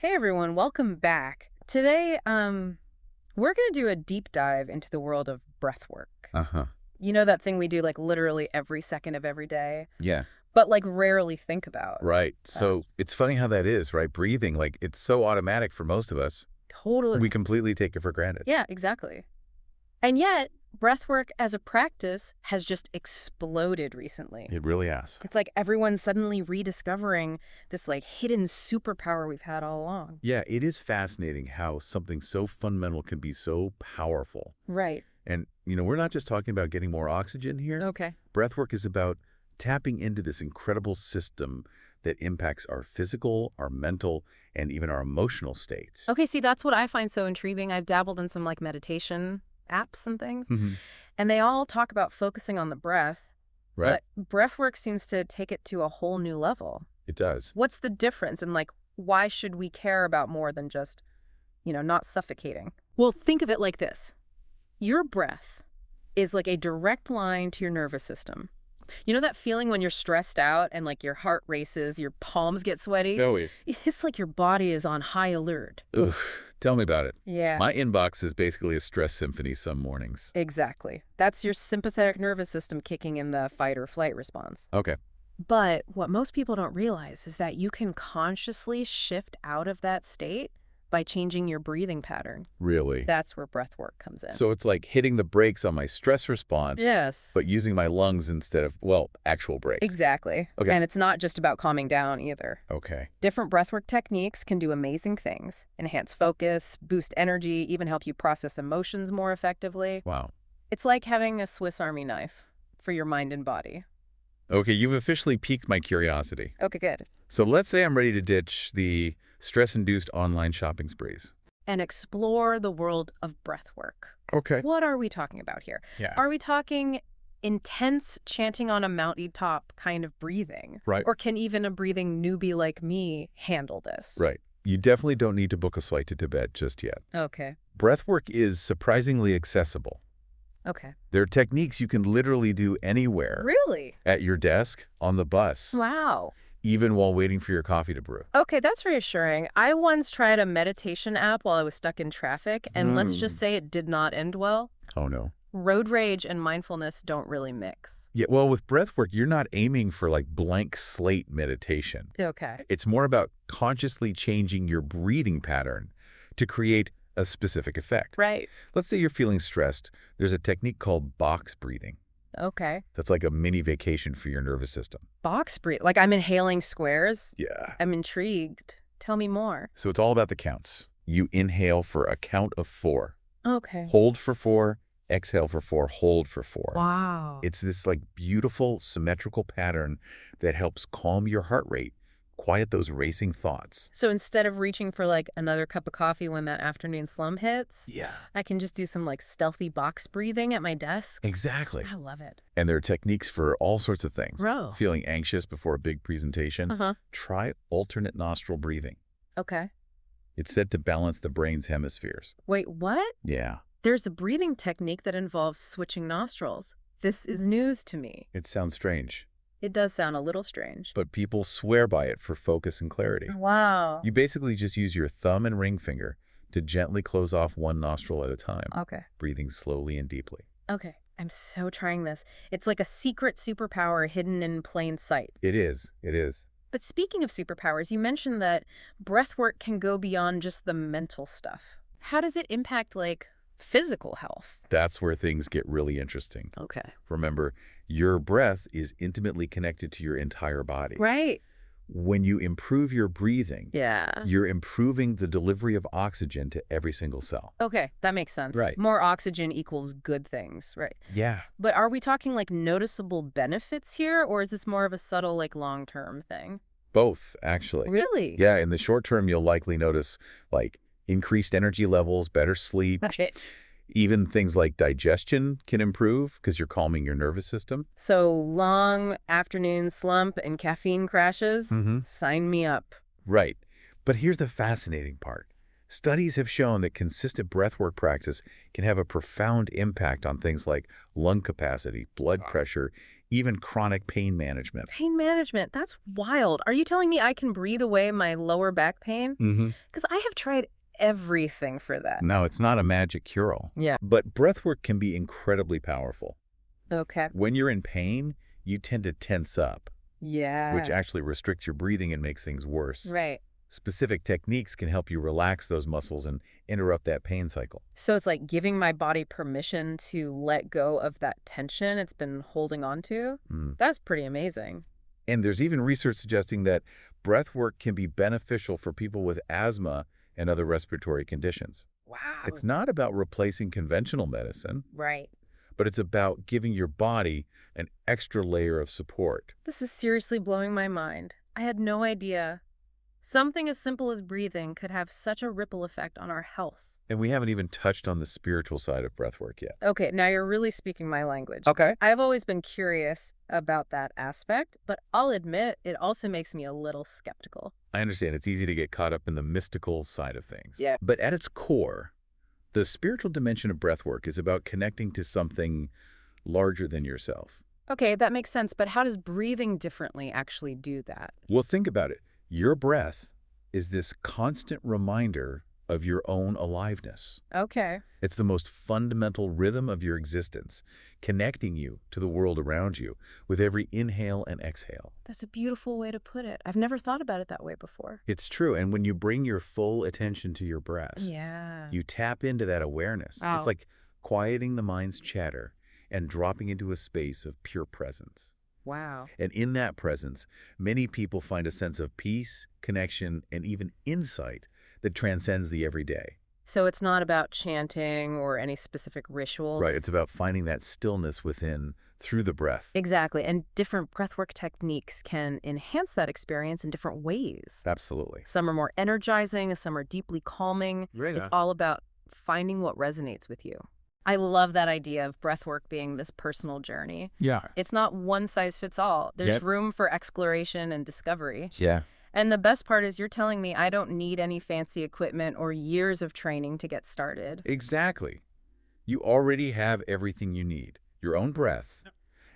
Hey everyone, welcome back. Today, we're going to do a deep dive into the world of breath work. Uh-huh. You know that thing we do like literally every second of every day, Yeah, but like rarely think about. right. Uh, So it's funny how that is, right? Breathing, like it's so automatic for most of us. totally. We completely take it for granted. Yeah, exactly. And yet, breath work as a practice has just exploded recently. It really has. It's like everyone's suddenly rediscovering this like hidden superpower we've had all along. Yeah, it is fascinating how something so fundamental can be so powerful. Right. And, we're not just talking about getting more oxygen here. Okay. Breathwork is about tapping into this incredible system that impacts our physical, our mental, and even our emotional states. Okay, see, that's what I find so intriguing. I've dabbled in some like meditation apps and things, Hmm. and they all talk about focusing on the breath, Right? but breath work seems to take it to a whole new level. It does. What's the difference, and like why should we care about more than just, not suffocating? Well, think of it like this. Your breath is like a direct line to your nervous system. You know that feeling when you're stressed out and like your heart races, your palms get sweaty? Oh, yeah. It's like your body is on high alert. Ugh, tell me about it. Yeah. My inbox is basically a stress symphony some mornings. Exactly. That's your sympathetic nervous system kicking in the fight or flight response. Okay. But what most people don't realize is that you can consciously shift out of that state by changing your breathing pattern. Really? That's where breath work comes in. So it's like hitting the brakes on my stress response, Yes. but using my lungs instead of, well, actual brakes. Exactly. Okay. And it's not just about calming down either. Okay. Different breathwork techniques can do amazing things. Enhance focus, boost energy, even help you process emotions more effectively. Wow. It's like having a Swiss Army knife for your mind and body. Okay, you've officially piqued my curiosity. Okay, good. So let's say I'm ready to ditch the stress-induced online shopping sprees. And explore the world of breath work. Okay. What are we talking about here? Yeah. Are we talking intense chanting on a mountaintop kind of breathing? Right. Or can even a breathing newbie like me handle this? Right. You definitely don't need to book a flight to Tibet just yet. Okay. Breathwork is surprisingly accessible. Okay. There are techniques you can literally do anywhere. Really? At your desk, on the bus, Wow. even while waiting for your coffee to brew. Okay, that's reassuring. I once tried a meditation app while I was stuck in traffic, and let's just say it did not end well. Oh, no. Road rage and mindfulness don't really mix. Yeah, well, with breathwork, you're not aiming for like blank slate meditation. Okay. It's more about consciously changing your breathing pattern to create a specific effect. Right. Let's say you're feeling stressed. There's a technique called box breathing. Okay. That's like a mini vacation for your nervous system. Box breathe. Like I'm inhaling squares? Yeah. I'm intrigued. Tell me more. So it's all about the counts. You inhale for a count of 4. Okay. Hold for 4, exhale for 4, hold for 4. Wow. It's this like beautiful symmetrical pattern that helps calm your heart rate, quiet those racing thoughts. So instead of reaching for like another cup of coffee when that afternoon slump hits, Yeah. I can just do some like stealthy box breathing at my desk. Exactly. I love it. And there are techniques for all sorts of things. Bro. Feeling anxious before a big presentation? Uh-huh. Try alternate nostril breathing. Okay. It's said to balance the brain's hemispheres. Wait, what? Yeah. There's a breathing technique that involves switching nostrils. This is news to me. It sounds strange, It does sound a little strange. but people swear by it for focus and clarity. Wow. You basically just use your thumb and ring finger to gently close off one nostril at a time, Okay. breathing slowly and deeply. Okay. I'm so trying this. It's like a secret superpower hidden in plain sight. It is. It is. But speaking of superpowers, you mentioned that breath work can go beyond just the mental stuff. How does it impact, like, physical health? That's where things get really interesting. Okay. Remember, your breath is intimately connected to your entire body. Right. When you improve your breathing, Yeah. you're improving the delivery of oxygen to every single cell. Okay, that makes sense. Right. More oxygen equals good things, right? Yeah. But are we talking, like, noticeable benefits here, or is this more of a subtle, like, long-term thing? Both, actually. Really? Yeah, in the short term, you'll likely notice, like, increased energy levels, better sleep. Right. Even things like digestion can improve because you're calming your nervous system. So long afternoon slump and caffeine crashes? Mm-hmm. Sign me up. Right. But here's the fascinating part. Studies have shown that consistent breathwork practice can have a profound impact on things like lung capacity, blood pressure, even chronic pain management. Pain management, that's wild. Are you telling me I can breathe away my lower back pain? Mm-hmm. Because I have tried everything for that. No, it's not a magic cure-all. Yeah. But breathwork can be incredibly powerful. Okay. When you're in pain, you tend to tense up, Yeah. which actually restricts your breathing and makes things worse. Right. Specific techniques can help you relax those muscles and interrupt that pain cycle. So it's like giving my body permission to let go of that tension it's been holding on to? That's pretty amazing. And there's even research suggesting that breathwork can be beneficial for people with asthma and other respiratory conditions. Wow. It's not about replacing conventional medicine, Right. but it's about giving your body an extra layer of support. This is seriously blowing my mind. I had no idea. Something as simple as breathing could have such a ripple effect on our health. And we haven't even touched on the spiritual side of breathwork yet. Okay, now you're really speaking my language. Okay. I've always been curious about that aspect, but I'll admit it also makes me a little skeptical. I understand it's easy to get caught up in the mystical side of things. Yeah. But at its core, the spiritual dimension of breathwork is about connecting to something larger than yourself. Okay, that makes sense, but how does breathing differently actually do that? Well, think about it. Your breath is this constant reminder of your own aliveness. Okay. It's the most fundamental rhythm of your existence, connecting you to the world around you with every inhale and exhale. That's a beautiful way to put it. I've never thought about it that way before. It's true. And when you bring your full attention to your breath, Yeah. you tap into that awareness. Wow. It's like quieting the mind's chatter and dropping into a space of pure presence. Wow. And in that presence, many people find a sense of peace, connection, and even insight that transcends the everyday. So it's not about chanting or any specific rituals? Right. It's about finding that stillness within through the breath. Exactly. And different breathwork techniques can enhance that experience in different ways. Absolutely. Some are more energizing, some are deeply calming. Right. It's all about finding what resonates with you. I love that idea of breathwork being this personal journey. Yeah. It's not one size fits all. There's Yep. room for exploration and discovery. Yeah. And the best part is you're telling me I don't need any fancy equipment or years of training to get started. Exactly. You already have everything you need. Your own breath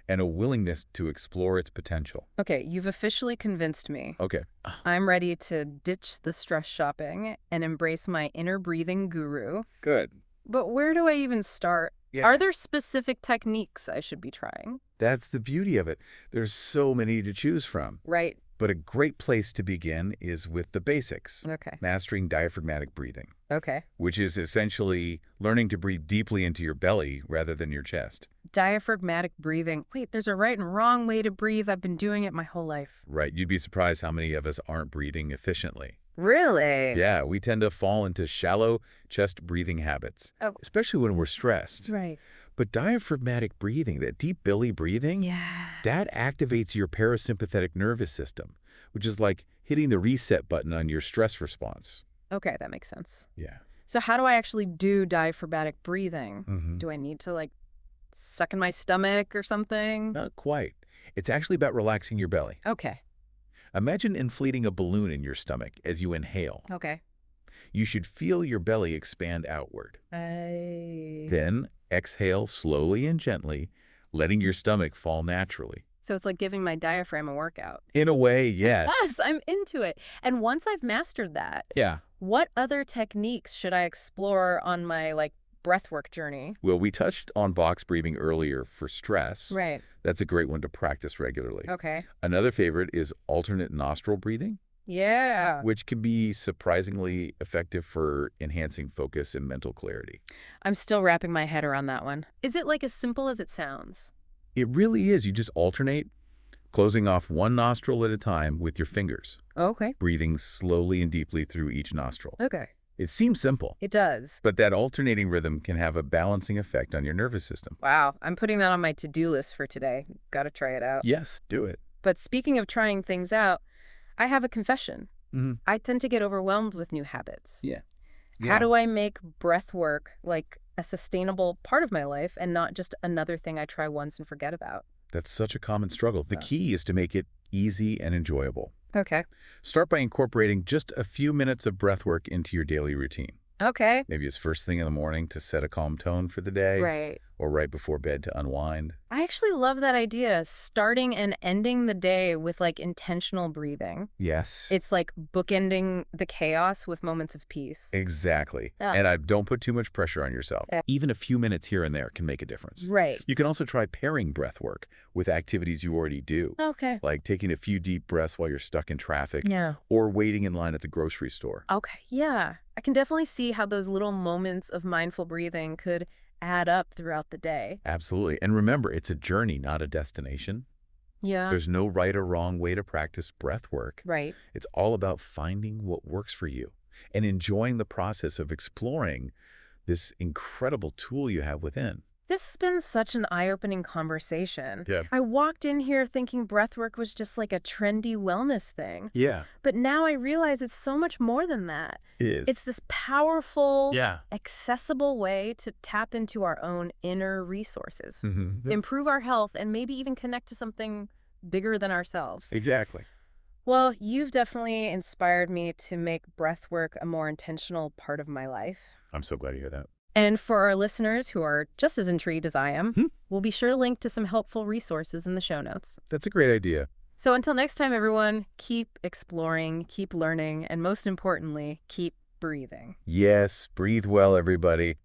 and a willingness to explore its potential. Okay, you've officially convinced me. Okay. I'm ready to ditch the stress shopping and embrace my inner breathing guru. Good. But where do I even start? Yeah. Are there specific techniques I should be trying? That's the beauty of it. There's so many to choose from. Right. But a great place to begin is with the basics. Okay. Mastering diaphragmatic breathing, Okay. which is essentially learning to breathe deeply into your belly rather than your chest. Diaphragmatic breathing. Wait, there's a right and wrong way to breathe. I've been doing it my whole life. Right. You'd be surprised how many of us aren't breathing efficiently. Really? Yeah, we tend to fall into shallow chest breathing habits, Oh. especially when we're stressed. Right. But diaphragmatic breathing, that deep belly breathing, Yeah. that activates your parasympathetic nervous system, which is like hitting the reset button on your stress response. Okay, that makes sense. Yeah. So how do I actually do diaphragmatic breathing? Mm-hmm. Do I need to, like, suck in my stomach or something? Not quite. It's actually about relaxing your belly. Okay. Imagine inflating a balloon in your stomach as you inhale. Okay. You should feel your belly expand outward. Then exhale slowly and gently, letting your stomach fall naturally. So it's like giving my diaphragm a workout. In a way, yes. Yes, I'm into it. And once I've mastered that, Yeah. what other techniques should I explore on my, like, breathwork journey? Well, we touched on box breathing earlier for stress. Right. That's a great one to practice regularly. Okay. Another favorite is alternate nostril breathing, Yeah. which can be surprisingly effective for enhancing focus and mental clarity. I'm still wrapping my head around that one. Is it, like, as simple as it sounds? It really is. You just alternate, closing off one nostril at a time with your fingers, Okay. breathing slowly and deeply through each nostril. Okay. It seems simple, It does. but that alternating rhythm can have a balancing effect on your nervous system. Wow. I'm putting that on my to-do list for today. Gotta try it out. Yes, do it. But speaking of trying things out, I have a confession. Mm-hmm. I tend to get overwhelmed with new habits. Yeah. How do I make breath work like a sustainable part of my life and not just another thing I try once and forget about? That's such a common struggle. The key is to make it easy and enjoyable. Okay. Start by incorporating just a few minutes of breath work into your daily routine. Okay. Maybe it's first thing in the morning to set a calm tone for the day, Right. or right before bed to unwind. I actually love that idea, starting and ending the day with like intentional breathing. Yes. It's like bookending the chaos with moments of peace. Exactly. Yeah. And don't put too much pressure on yourself. Yeah. Even a few minutes here and there can make a difference. Right. You can also try pairing breath work with activities you already do, Okay. like taking a few deep breaths while you're stuck in traffic Yeah. or waiting in line at the grocery store. Okay. Yeah. I can definitely see how those little moments of mindful breathing could add up throughout the day. Absolutely. And remember, it's a journey, not a destination. Yeah. There's no right or wrong way to practice breath work. Right. It's all about finding what works for you and enjoying the process of exploring this incredible tool you have within. This has been such an eye-opening conversation. Yeah. I walked in here thinking breathwork was just like a trendy wellness thing. Yeah. But now I realize it's so much more than that. It is. It's this powerful, Yeah. accessible way to tap into our own inner resources, Mm-hmm. improve our health, and maybe even connect to something bigger than ourselves. Exactly. Well, you've definitely inspired me to make breathwork a more intentional part of my life. I'm so glad to hear that. And for our listeners who are just as intrigued as I am, Hmm. we'll be sure to link to some helpful resources in the show notes. That's a great idea. So until next time, everyone, keep exploring, keep learning, and most importantly, keep breathing. Yes, breathe well, everybody.